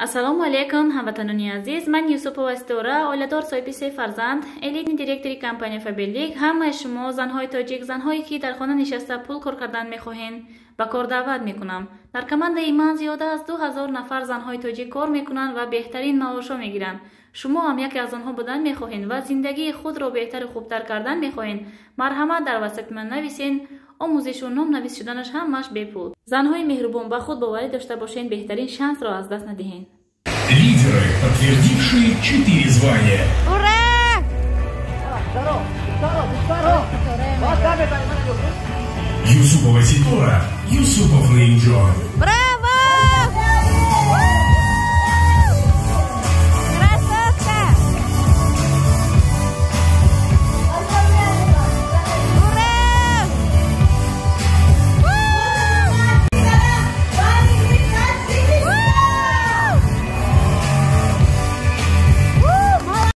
Ассалому алейкум, ҳамватанони азиз. Ман Юсупова Истора, оиладор соҳиби 3 фарзанд, элитни директори компания Фаберлик. Ҳамаи шумо занҳои тоҷик, занҳое ки дар хона нишаста пул кор кардан мехоҳед, ба кор даъват мекунам. Дар командаи ман зиёда аз 2000 нафар занҳои тоҷик кор мекунанд ва беҳтарин маошҳо мегиранд. шумо ҳам яке аз онҳо будан мехоҳед ва зиндагии худро беҳтару хубтар кардан мехоҳед. Марҳамат дар васайти ман нависен. омӯзишу ном навис шуданаш ҳамаш бепул. Занҳои меҳрубон, ба худ боварӣ дошта бошед, беҳтарин шансро аз даст надиҳед. Лидеры, подтвердившие 4 звания. Ура! Юсупова Ситора, Юсупов Нейджон.